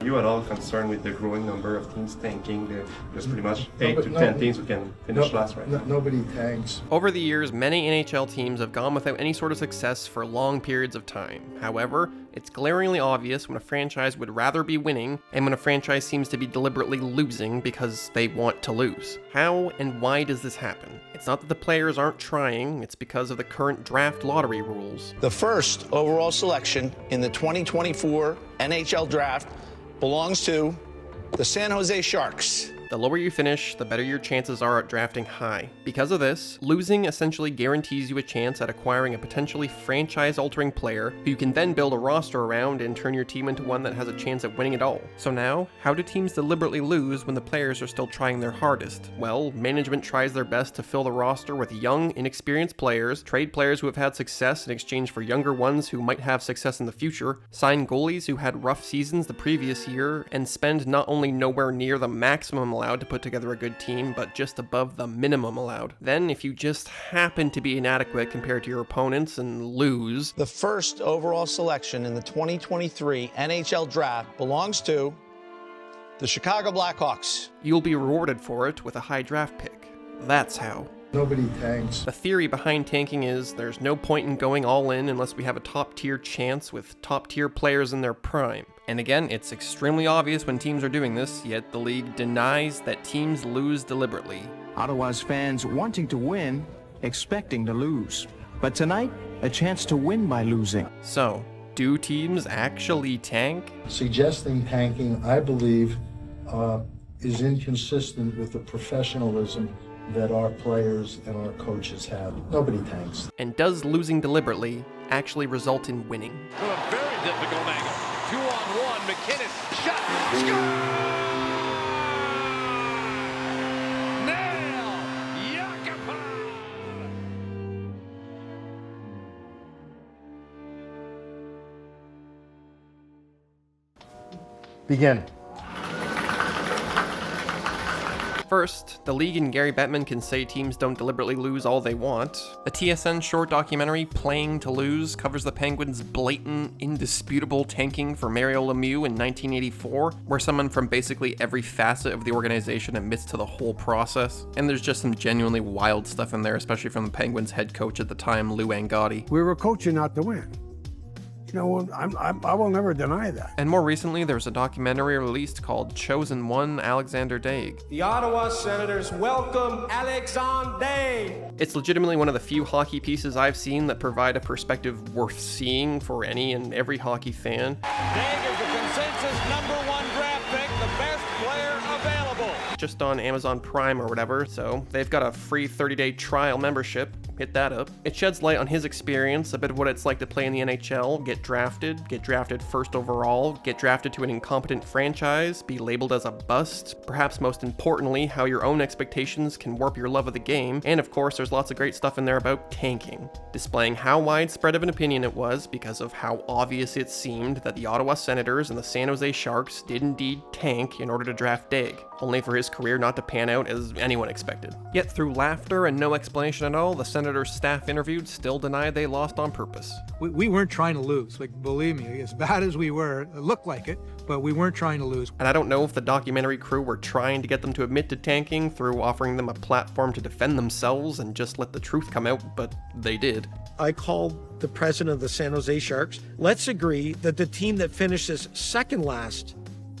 you at all concerned with the growing number of teams tanking? There's pretty much 8 to 10 teams who can finish last right now. Nobody tanks. Over the years, many NHL teams have gone without any sort of success for long periods of time. However, it's glaringly obvious when a franchise would rather be winning and when a franchise seems to be deliberately losing because they want to lose. How and why does this happen? It's not that the players aren't trying, it's because of the current draft lottery rules. The first overall selection in the 2024 NHL draft belongs to the San Jose Sharks. The lower you finish, the better your chances are at drafting high. Because of this, losing essentially guarantees you a chance at acquiring a potentially franchise-altering player who you can then build a roster around and turn your team into one that has a chance at winning it all. So now, how do teams deliberately lose when the players are still trying their hardest? Well, management tries their best to fill the roster with young, inexperienced players, trade players who have had success in exchange for younger ones who might have success in the future, sign goalies who had rough seasons the previous year, and spend not only nowhere near the maximum allowed to put together a good team, but just above the minimum allowed. Then, if you just happen to be inadequate compared to your opponents and lose, The first overall selection in the 2023 NHL draft belongs to the Chicago Blackhawks. you'll be rewarded for it with a high draft pick. That's how. Nobody tanks. The theory behind tanking is there's no point in going all in unless we have a top-tier chance with top-tier players in their prime. And again, it's extremely obvious when teams are doing this, yet the league denies that teams lose deliberately. Ottawa's fans wanting to win, expecting to lose. But tonight, a chance to win by losing. So, do teams actually tank? Suggesting tanking, I believe, is inconsistent with the professionalism that our players and our coaches have. Nobody tanks. And does losing deliberately actually result in winning? From a very difficult angle. 2-on-1, McKinnon, shot, score! Nail! Yakupov! Begin. First, the league and Gary Bettman can say teams don't deliberately lose all they want. The TSN short documentary, Playing to Lose, covers the Penguins' blatant, indisputable tanking for Mario Lemieux in 1984, where someone from basically every facet of the organization admits to the whole process. And there's just some genuinely wild stuff in there, especially from the Penguins' head coach at the time, Lou Angotti. We were coaching not to win. You know, I will never deny that. And more recently, there was a documentary released called Chosen One, Alexander Daig. The Ottawa Senators welcome Alexander Daig. It's legitimately one of the few hockey pieces I've seen that provide a perspective worth seeing for any and every hockey fan. Daig is the consensus #1 draft pick, the best player available. Just on Amazon Prime or whatever, so they've got a free 30-day trial membership. Hit that up. It sheds light on his experience, a bit of what it's like to play in the NHL, get drafted first overall, get drafted to an incompetent franchise, be labeled as a bust, perhaps most importantly, how your own expectations can warp your love of the game, and of course there's lots of great stuff in there about tanking, displaying how widespread of an opinion it was because of how obvious it seemed that the Ottawa Senators and the San Jose Sharks did indeed tank in order to draft Daig, only for his career not to pan out as anyone expected. Yet through laughter and no explanation at all, the Senators staff interviewed still denied they lost on purpose. We weren't trying to lose. Like, believe me, as bad as we were, it looked like it, but we weren't trying to lose. And I don't know if the documentary crew were trying to get them to admit to tanking through offering them a platform to defend themselves and just let the truth come out, but they did. I called the president of the San Jose Sharks. Let's agree that the team that finishes second last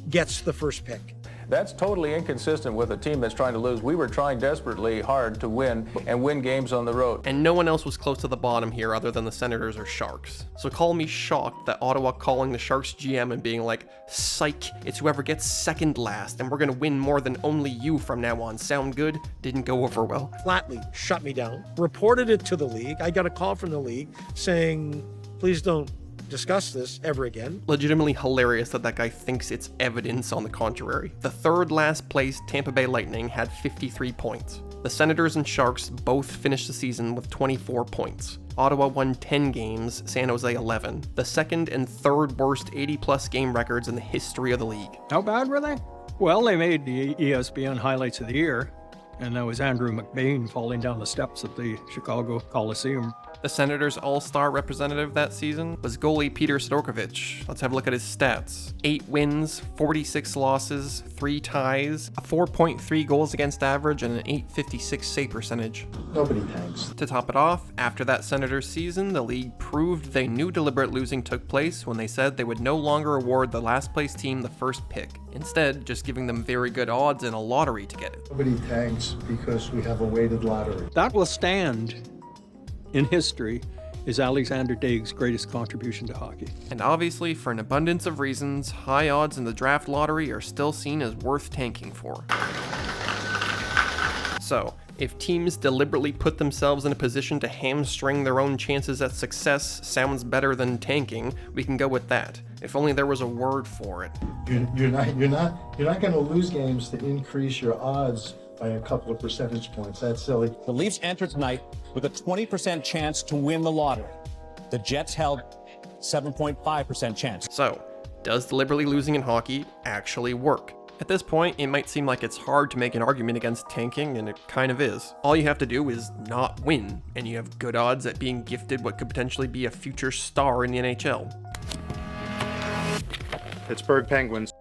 gets the first pick. That's totally inconsistent with a team that's trying to lose. We were trying desperately hard to win and win games on the road. And no one else was close to the bottom here other than the Senators or Sharks. So call me shocked that Ottawa calling the Sharks GM and being like, psych, it's whoever gets second last and we're gonna win more than only you from now on. Sound good? Didn't go over well. Flatly shut me down, reported it to the league. I got a call from the league saying, please don't discuss this ever again. Legitimately hilarious that guy thinks it's evidence on the contrary. The third last place Tampa Bay Lightning had 53 points. The Senators and Sharks both finished the season with 24 points. Ottawa won 10 games, San Jose 11. The second and third worst 80-plus game records in the history of the league. How bad were they? Well, they made the ESPN Highlights of the Year, and that was Andrew McBain falling down the steps of the Chicago Coliseum The Senators' all-star representative that season was goalie Peter Storkovich. Let's have a look at his stats. 8 wins, 46 losses, 3 ties, a 4.3 goals against average, and an .856 save percentage. Nobody tanks. To top it off, after that Senators season, the league proved they knew deliberate losing took place when they said they would no longer award the last place team the first pick, instead just giving them very good odds in a lottery to get it. Nobody tanks because we have a weighted lottery. That will stand in history is Alexander Daig's greatest contribution to hockey. And obviously, for an abundance of reasons, high odds in the draft lottery are still seen as worth tanking for. So, if teams deliberately put themselves in a position to hamstring their own chances at success sounds better than tanking, we can go with that. If only there was a word for it. You're not going to lose games to increase your odds by a couple of percentage points. That's silly. The Leafs enter tonight with a 20% chance to win the lottery. The Jets held 7.5% chance. So, does deliberately losing in hockey actually work? At this point, it might seem like it's hard to make an argument against tanking, and it kind of is. All you have to do is not win, and you have good odds at being gifted what could potentially be a future star in the NHL. Pittsburgh Penguins.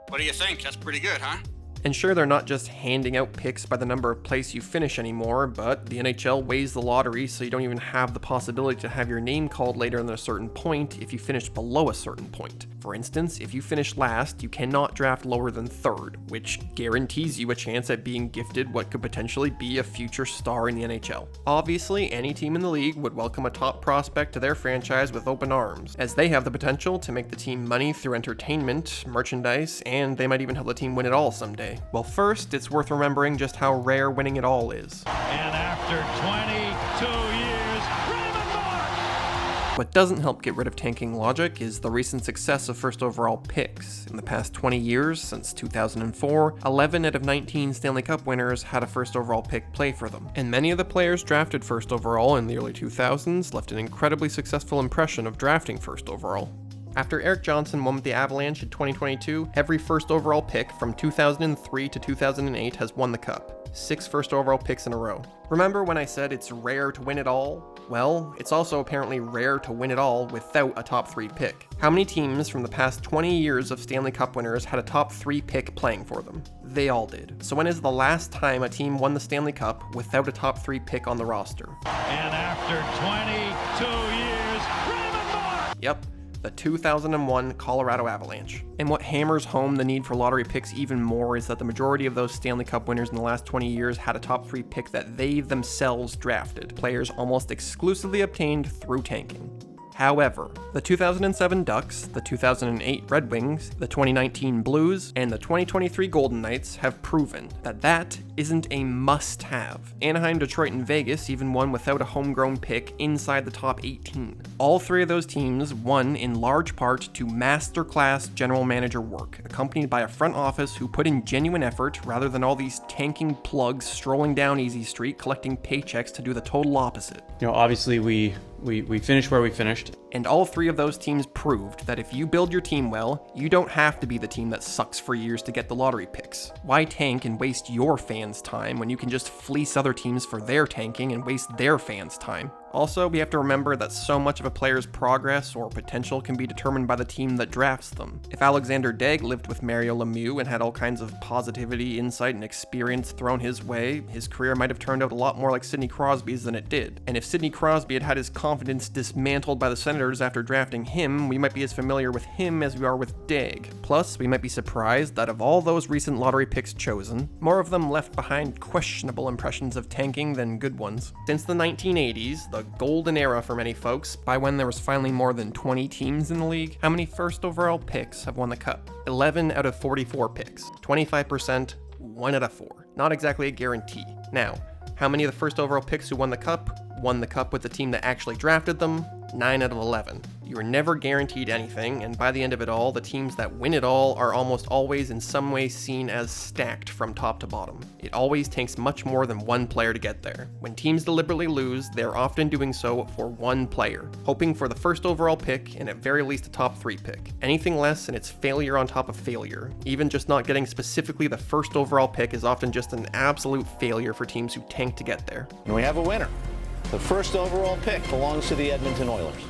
What do you think? That's pretty good, huh? And sure, they're not just handing out picks by the number of place you finish anymore, but the NHL weighs the lottery so you don't even have the possibility to have your name called later than a certain point if you finish below a certain point. For instance, if you finish last, you cannot draft lower than third, which guarantees you a chance at being gifted what could potentially be a future star in the NHL. Obviously, any team in the league would welcome a top prospect to their franchise with open arms, as they have the potential to make the team money through entertainment, merchandise, and they might even help the team win it all someday. Well, first, it's worth remembering just how rare winning it all is. And after 22 years, What doesn't help get rid of tanking logic is the recent success of first overall picks. In the past 20 years, since 2004, 11 out of 19 Stanley Cup winners had a first overall pick play for them. And many of the players drafted first overall in the early 2000s left an incredibly successful impression of drafting first overall. After Eric Johnson won with the Avalanche in 2022, every first overall pick from 2003 to 2008 has won the Cup. 6 first overall picks in a row. Remember when I said it's rare to win it all? Well, it's also apparently rare to win it all without a top 3 pick. How many teams from the past 20 years of Stanley Cup winners had a top 3 pick playing for them? They all did. So when is the last time a team won the Stanley Cup without a top 3 pick on the roster? and after 22 years, Yep. The 2001 Colorado Avalanche. And what hammers home the need for lottery picks even more is that the majority of those Stanley Cup winners in the last 20 years had a top 3 pick that they themselves drafted, players almost exclusively obtained through tanking. However, the 2007 Ducks, the 2008 Red Wings, the 2019 Blues, and the 2023 Golden Knights have proven that that isn't a must-have. Anaheim, Detroit, and Vegas even won without a homegrown pick inside the top 18. All 3 of those teams won in large part to masterclass general manager work, accompanied by a front office who put in genuine effort rather than all these tanking plugs strolling down Easy Street collecting paychecks to do the total opposite. You know, obviously we finished where we finished. And all 3 of those teams proved that if you build your team well, you don't have to be the team that sucks for years to get the lottery picks. Why tank and waste your fans' time when you can just fleece other teams for their tanking and waste their fans' time? Also, we have to remember that so much of a player's progress or potential can be determined by the team that drafts them. If Alexander Daig lived with Mario Lemieux and had all kinds of positivity, insight, and experience thrown his way, his career might have turned out a lot more like Sidney Crosby's than it did. And if Sidney Crosby had had his confidence dismantled by the Senators after drafting him, we might be as familiar with him as we are with Daig. Plus, we might be surprised that of all those recent lottery picks chosen, more of them left behind questionable impressions of tanking than good ones. Since the 1980s, the golden era for many folks, by when there was finally more than 20 teams in the league, how many first overall picks have won the Cup? 11 out of 44 picks. 25%, 1 out of 4. Not exactly a guarantee. Now, how many of the first overall picks who won the Cup with the team that actually drafted them? 9 out of 11. You are never guaranteed anything, and by the end of it all, the teams that win it all are almost always in some way seen as stacked from top to bottom. It always takes much more than one player to get there. When teams deliberately lose, they're often doing so for one player, hoping for the first overall pick and at very least a top 3 pick. Anything less and it's failure on top of failure. Even just not getting specifically the first overall pick is often just an absolute failure for teams who tank to get there. And we have a winner. The first overall pick belongs to the Edmonton Oilers.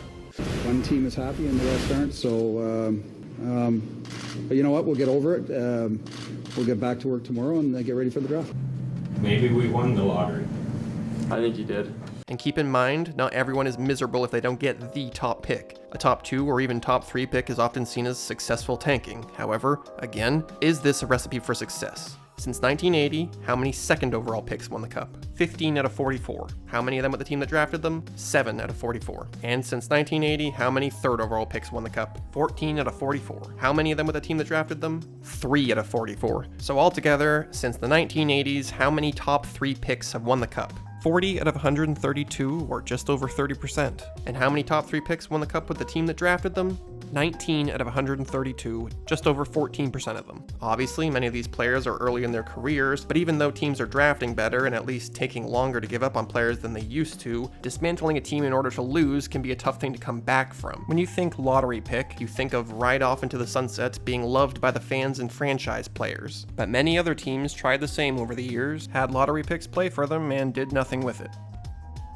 One team is happy and the rest aren't, so but you know what, we'll get over it. We'll get back to work tomorrow and get ready for the draft. Maybe we won the lottery. I think you did. And keep in mind, not everyone is miserable if they don't get the top pick. A top 2 or even top 3 pick is often seen as successful tanking. However, again, is this a recipe for success? Since 1980, how many second overall picks won the Cup? 15 out of 44. How many of them with the team that drafted them? 7 out of 44. And since 1980, how many third overall picks won the Cup? 14 out of 44. How many of them with the team that drafted them? 3 out of 44. So altogether, since the 1980s, how many top 3 picks have won the Cup? 40 out of 132, or just over 30%. And how many top 3 picks won the Cup with the team that drafted them? 19 out of 132, just over 14% of them. Obviously, many of these players are early in their careers, but even though teams are drafting better and at least taking longer to give up on players than they used to, dismantling a team in order to lose can be a tough thing to come back from. When you think lottery pick, you think of ride off into the sunset being loved by the fans and franchise players. But many other teams tried the same over the years, had lottery picks play for them, and did nothing with it.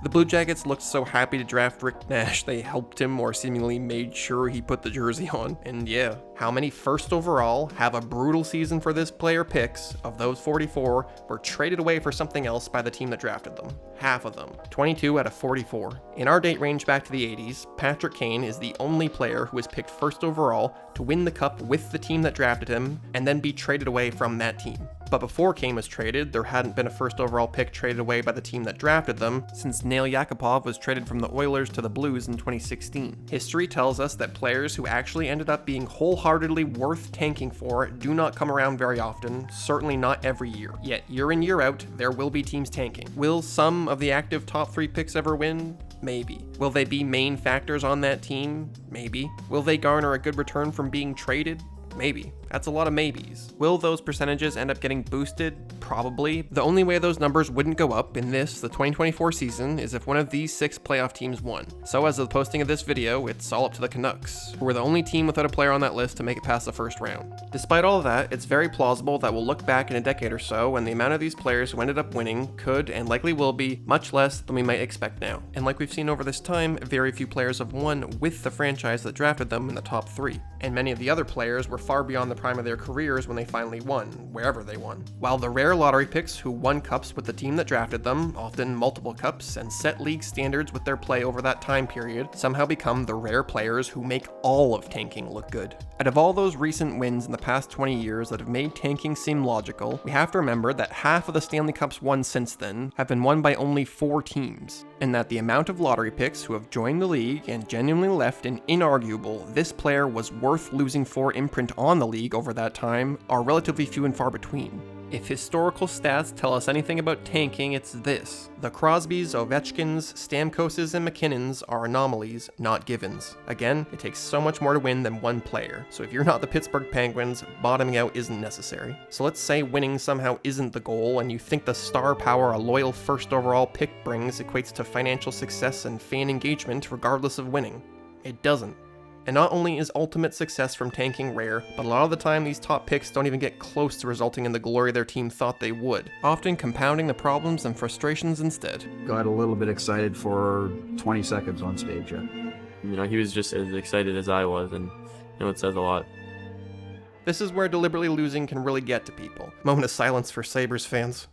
The Blue Jackets looked so happy to draft Rick Nash, they helped him or seemingly made sure he put the jersey on. And yeah, how many first overall, have a brutal season for this player picks, of those 44, were traded away for something else by the team that drafted them? Half of them. 22 out of 44. In our date range back to the 80s, Patrick Kane is the only player who was picked first overall to win the Cup with the team that drafted him, and then be traded away from that team. But before Kane was traded, there hadn't been a first overall pick traded away by the team that drafted them since Nail Yakupov was traded from the Oilers to the Blues in 2016. History tells us that players who actually ended up being wholeheartedly worth tanking for do not come around very often, certainly not every year. Yet year in year out, there will be teams tanking. Will some of the active top 3 picks ever win? Maybe. Will they be main factors on that team? Maybe. Will they garner a good return from being traded? Maybe. That's a lot of maybes. Will those percentages end up getting boosted? Probably. The only way those numbers wouldn't go up in the 2024 season, is if one of these 6 playoff teams won. So as of the posting of this video, it's all up to the Canucks, who were the only team without a player on that list to make it past the first round. Despite all of that, it's very plausible that we'll look back in a decade or so and the amount of these players who ended up winning could and likely will be much less than we might expect now. And like we've seen over this time, very few players have won with the franchise that drafted them in the top 3. And many of the other players were far beyond the prime of their careers when they finally won, wherever they won. While the rare lottery picks who won cups with the team that drafted them, often multiple cups, and set league standards with their play over that time period, somehow become the rare players who make all of tanking look good. Out of all those recent wins in the past 20 years that have made tanking seem logical, we have to remember that half of the Stanley Cups won since then have been won by only 4 teams, and that the amount of lottery picks who have joined the league and genuinely left an inarguable "this player was worth losing for" imprint on the league over that time are relatively few and far between. If historical stats tell us anything about tanking, it's this. The Crosbys, Ovechkins, Stamkoses, and McKinnons are anomalies, not givens. Again, it takes so much more to win than one player, so if you're not the Pittsburgh Penguins, bottoming out isn't necessary. So let's say winning somehow isn't the goal, and you think the star power a loyal first overall pick brings equates to financial success and fan engagement regardless of winning. It doesn't. And not only is ultimate success from tanking rare, but a lot of the time these top picks don't even get close to resulting in the glory their team thought they would, often compounding the problems and frustrations instead. Got a little bit excited for 20 seconds on stage. Yeah. You know, he was just as excited as I was, and it says a lot. This is where deliberately losing can really get to people. Moment of silence for Sabres fans.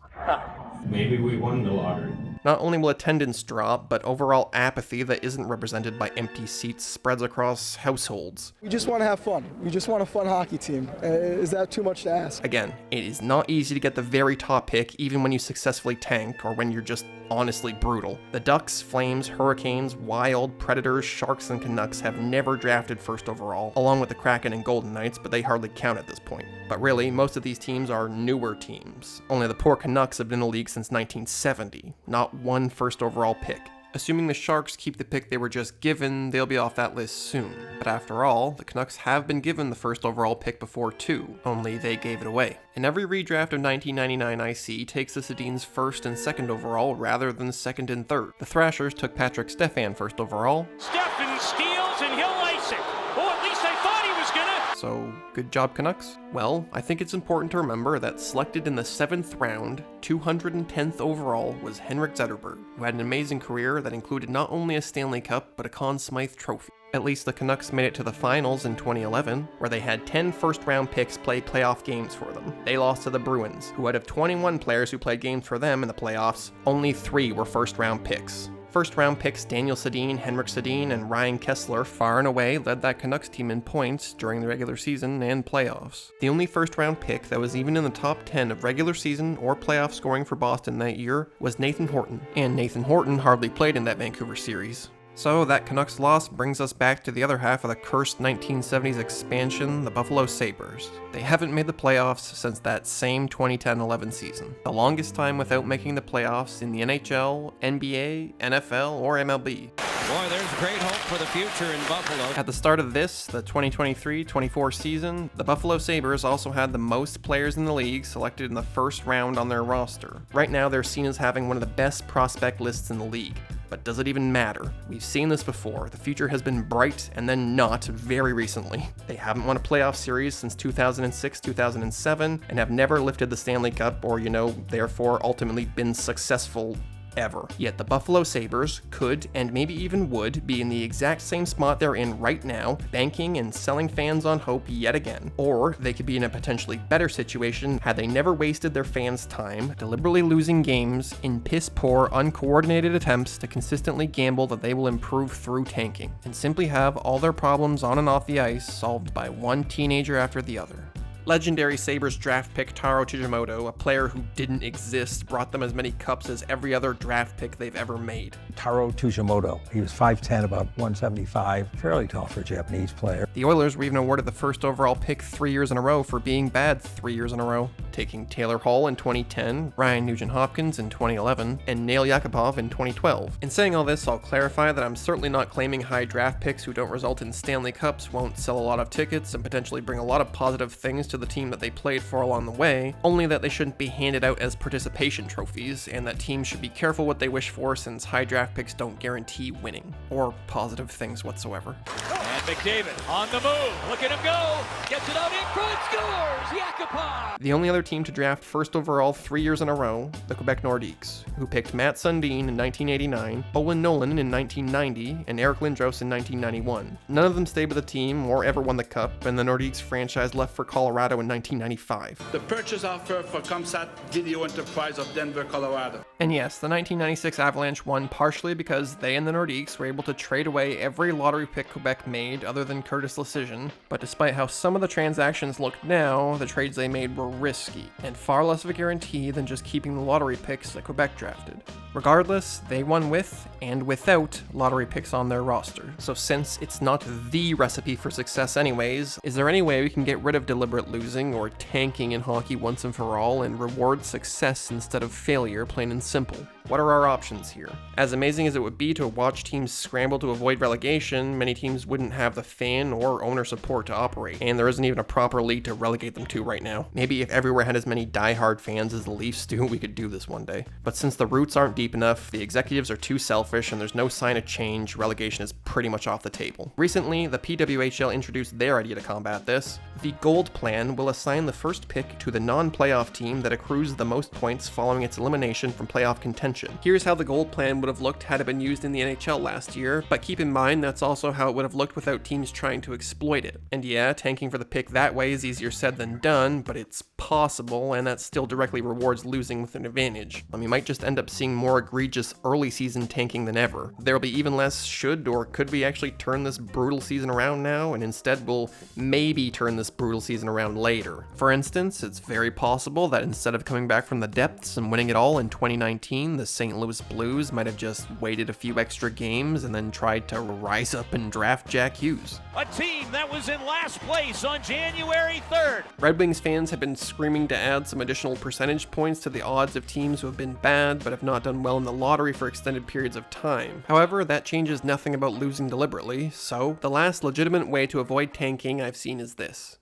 Maybe we won the lottery. Not only will attendance drop, but overall apathy that isn't represented by empty seats spreads across households. We just want to have fun. We just want a fun hockey team. Is that too much to ask? Again, it is not easy to get the very top pick even when you successfully tank or when you're just honestly brutal. The Ducks, Flames, Hurricanes, Wild, Predators, Sharks, and Canucks have never drafted first overall, along with the Kraken and Golden Knights, but they hardly count at this point. But really, most of these teams are newer teams. Only the poor Canucks have been in the league since 1970, not one first overall pick. Assuming the Sharks keep the pick they were just given, they'll be off that list soon. But after all, the Canucks have been given the first overall pick before too, only they gave it away. And every redraft of 1999 IC takes the Sedins first and second overall rather than second and third. The Thrashers took Patrick Stefan first overall. Stefan steals and he'll ice it. Oh, at least I thought he was gonna. So Good job, Canucks? Well, I think it's important to remember that selected in the 7th round, 210th overall, was Henrik Zetterberg, who had an amazing career that included not only a Stanley Cup, but a Conn Smythe Trophy. At least the Canucks made it to the finals in 2011, where they had 10 first-round picks play playoff games for them. They lost to the Bruins, who out of 21 players who played games for them in the playoffs, only 3 were first-round picks. First-round picks Daniel Sedin, Henrik Sedin, and Ryan Kessler far and away led that Canucks team in points during the regular season and playoffs. The only first-round pick that was even in the top 10 of regular season or playoff scoring for Boston that year was Nathan Horton, and Nathan Horton hardly played in that Vancouver series. So that Canucks loss brings us back to the other half of the cursed 1970s expansion, the Buffalo Sabres. They haven't made the playoffs since that same 2010-11 season, the longest time without making the playoffs in the NHL, NBA, NFL, or MLB. Boy, there's great hope for the future in Buffalo. At the start of the 2023-24 season, the Buffalo Sabres also had the most players in the league selected in the first round on their roster. Right now, they're seen as having one of the best prospect lists in the league. But does it even matter? We've seen this before. The future has been bright and then not very recently. They haven't won a playoff series since 2006-2007 and have never lifted the Stanley Cup or, therefore ultimately been successful ever. Yet the Buffalo Sabres could, and maybe even would, be in the exact same spot they're in right now, banking and selling fans on hope yet again. Or they could be in a potentially better situation had they never wasted their fans' time deliberately losing games in piss-poor, uncoordinated attempts to consistently gamble that they will improve through tanking, and simply have all their problems on and off the ice solved by one teenager after the other. Legendary Sabres draft pick Taro Tijimoto, a player who didn't exist, brought them as many cups as every other draft pick they've ever made. Taro Tijimoto, he was 5'10", about 175, fairly tall for a Japanese player. The Oilers were even awarded the first overall pick 3 years in a row for being bad 3 years in a row, taking Taylor Hall in 2010, Ryan Nugent-Hopkins in 2011, and Nail Yakupov in 2012. In saying all this, I'll clarify that I'm certainly not claiming high draft picks who don't result in Stanley Cups won't sell a lot of tickets and potentially bring a lot of positive things to the team that they played for along the way, only that they shouldn't be handed out as participation trophies, and that teams should be careful what they wish for since high draft picks don't guarantee winning, or positive things whatsoever. And McDavid on the move, look at him go, gets it out in front, scores, Yakupov! The only other team to draft first overall 3 years in a row, the Quebec Nordiques, who picked Matt Sundin in 1989, Owen Nolan in 1990, and Eric Lindros in 1991. None of them stayed with the team or ever won the Cup, and the Nordiques franchise left for Colorado in 1995. The purchase offer for ComSat Video Enterprise of Denver, Colorado. And yes, the 1996 Avalanche won partially because they and the Nordiques were able to trade away every lottery pick Quebec made other than Curtis Lecision, but despite how some of the transactions look now, the trades they made were risky, and far less of a guarantee than just keeping the lottery picks that Quebec drafted. Regardless, they won with and without lottery picks on their roster. So since it's not the recipe for success anyways, is there any way we can get rid of deliberate losing or tanking in hockey once and for all and reward success instead of failure, plain and simple? What are our options here? As amazing as it would be to watch teams scramble to avoid relegation, many teams wouldn't have the fan or owner support to operate, and there isn't even a proper league to relegate them to right now. Maybe if everywhere had as many die-hard fans as the Leafs do, we could do this one day. But since the roots aren't deep enough, the executives are too selfish, and there's no sign of change, relegation is pretty much off the table. Recently, the PWHL introduced their idea to combat this. The Gold Plan will assign the first pick to the non-playoff team that accrues the most points following its elimination from playoff contention. Here's how the Gold Plan would have looked had it been used in the NHL last year, but keep in mind that's also how it would have looked without teams trying to exploit it. And yeah, tanking for the pick that way is easier said than done, but it's possible, and that still directly rewards losing with an advantage. We might just end up seeing more egregious early season tanking than ever. There'll be even less should or could we actually turn this brutal season around now, and instead we'll maybe turn this brutal season around later. For instance, it's very possible that instead of coming back from the depths and winning it all in 2019, the St. Louis Blues might have just waited a few extra games and then tried to rise up and draft Jack Hughes. A team that was in last place on January 3rd. Red Wings fans have been screaming to add some additional percentage points to the odds of teams who have been bad but have not done well in the lottery for extended periods of time. However, that changes nothing about losing deliberately, so the last legitimate way to avoid tanking I've seen is this.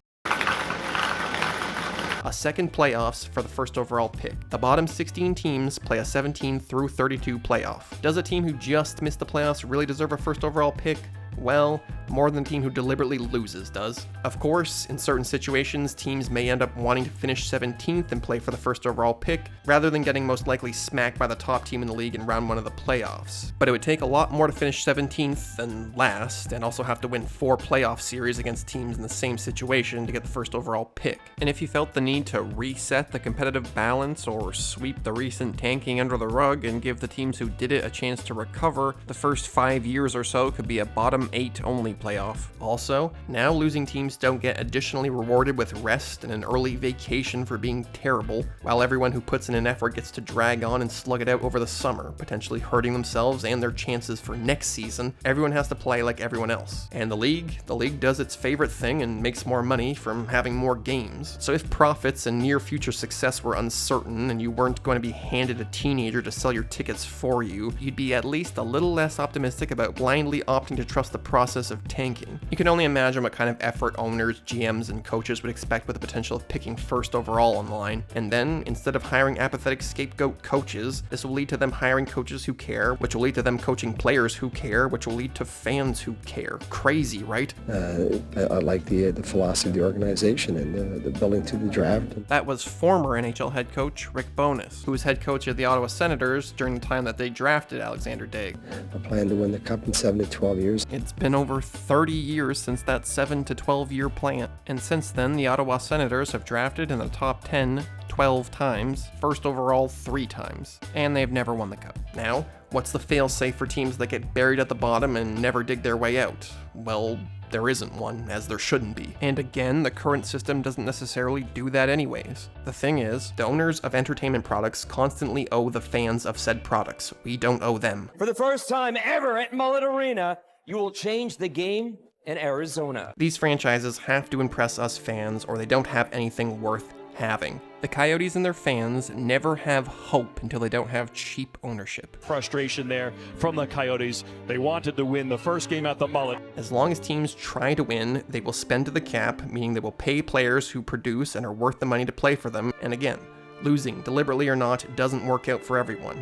A second playoffs for the first overall pick. The bottom 16 teams play a 17 through 32 playoff. Does a team who just missed the playoffs really deserve a first overall pick? Well, more than a team who deliberately loses does. Of course, in certain situations, teams may end up wanting to finish 17th and play for the first overall pick, rather than getting most likely smacked by the top team in the league in round 1 of the playoffs. But it would take a lot more to finish 17th than last, and also have to win 4 playoff series against teams in the same situation to get the first overall pick. And if you felt the need to reset the competitive balance or sweep the recent tanking under the rug and give the teams who did it a chance to recover, the first 5 years or so could be a bottom 8 only playoff. Also, now losing teams don't get additionally rewarded with rest and an early vacation for being terrible, while everyone who puts in an effort gets to drag on and slug it out over the summer, potentially hurting themselves and their chances for next season. Everyone has to play like everyone else. And the league does its favorite thing and makes more money from having more games. So if profits and near future success were uncertain and you weren't going to be handed a teenager to sell your tickets for you, you'd be at least a little less optimistic about blindly opting to trust the process of tanking. You can only imagine what kind of effort owners, GMs, and coaches would expect with the potential of picking first overall on the line. And then, instead of hiring apathetic scapegoat coaches, this will lead to them hiring coaches who care, which will lead to them coaching players who care, which will lead to fans who care. Crazy, right? I like the philosophy of the organization and the building to the draft. That was former NHL head coach Rick Bowness, who was head coach of the Ottawa Senators during the time that they drafted Alexander Daig. I plan to win the Cup in 7 to 12 years. It's been over 30 years since that 7 to 12 year plan, and since then the Ottawa Senators have drafted in the top 10 12 times, first overall 3 times, and they've never won the Cup. Now, what's the fail-safe for teams that get buried at the bottom and never dig their way out? Well, there isn't one, as there shouldn't be. And again, the current system doesn't necessarily do that anyways. The thing is, the owners of entertainment products constantly owe the fans of said products. We don't owe them. For the first time ever at Mullet Arena, you will change the game in Arizona. These franchises have to impress us fans, or they don't have anything worth having. The Coyotes and their fans never have hope until they don't have cheap ownership. Frustration there from the Coyotes. They wanted to win the first game at the Mullet. As long as teams try to win, they will spend to the cap, meaning they will pay players who produce and are worth the money to play for them. And again, losing, deliberately or not, doesn't work out for everyone.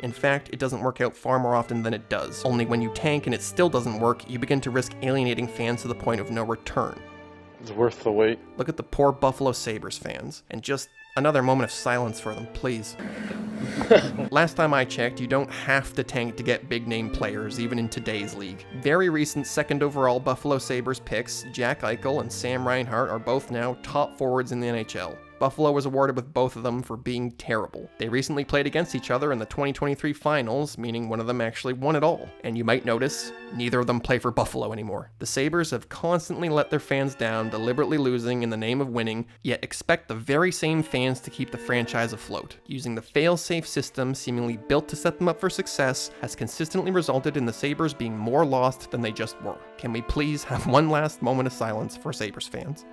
In fact, it doesn't work out far more often than it does. Only when you tank and it still doesn't work, you begin to risk alienating fans to the point of no return. It's worth the wait. Look at the poor Buffalo Sabres fans, and just another moment of silence for them, please. Last time I checked, you don't have to tank to get big-name players, even in today's league. Very recent second overall Buffalo Sabres picks, Jack Eichel and Sam Reinhart, are both now top forwards in the NHL. Buffalo was awarded with both of them for being terrible. They recently played against each other in the 2023 finals, meaning one of them actually won it all. And you might notice, neither of them play for Buffalo anymore. The Sabres have constantly let their fans down, deliberately losing in the name of winning, yet expect the very same fans to keep the franchise afloat. Using the fail-safe system seemingly built to set them up for success has consistently resulted in the Sabres being more lost than they just were. Can we please have one last moment of silence for Sabres fans?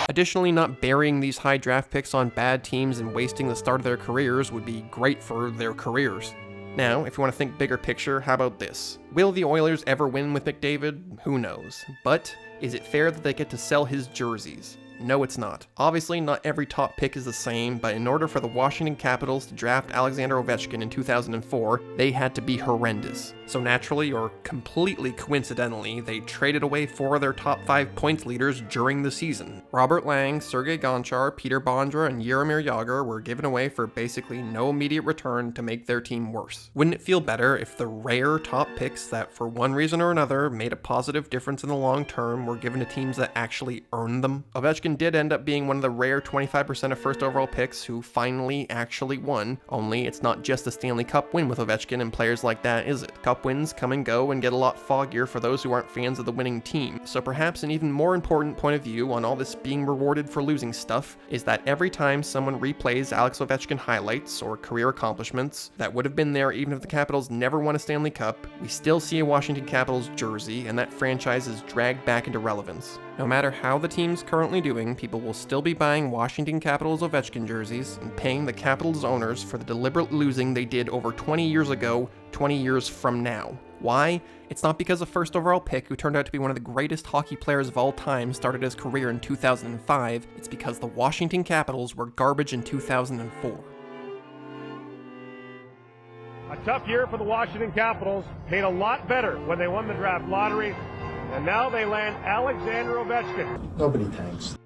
Additionally, not burying these high draft picks on bad teams and wasting the start of their careers would be great for their careers. Now, if you want to think bigger picture, how about this? Will the Oilers ever win with McDavid? Who knows? But is it fair that they get to sell his jerseys? No, it's not. Obviously, not every top pick is the same, but in order for the Washington Capitals to draft Alexander Ovechkin in 2004, they had to be horrendous. So naturally, or completely coincidentally, they traded away 4 of their top 5 points leaders during the season. Robert Lang, Sergei Gonchar, Peter Bondra, and Jaromir Jagr were given away for basically no immediate return to make their team worse. Wouldn't it feel better if the rare top picks that, for one reason or another, made a positive difference in the long term were given to teams that actually earned them? Ovechkin did end up being one of the rare 25% of first overall picks who finally actually won, only it's not just a Stanley Cup win with Ovechkin and players like that, is it? Cup wins come and go and get a lot foggier for those who aren't fans of the winning team. So perhaps an even more important point of view on all this being rewarded for losing stuff is that every time someone replays Alex Ovechkin highlights or career accomplishments that would have been there even if the Capitals never won a Stanley Cup, we still see a Washington Capitals jersey, and that franchise is dragged back into relevance. No matter how the team's currently doing, people will still be buying Washington Capitals Ovechkin jerseys and paying the Capitals owners for the deliberate losing they did over 20 years ago, 20 years from now. Why? It's not because a first overall pick who turned out to be one of the greatest hockey players of all time started his career in 2005. It's because the Washington Capitals were garbage in 2004. A Tough year for the Washington Capitals. Made a lot better when they won the draft lottery. And now they land Alexander Ovechkin. Nobody tanks.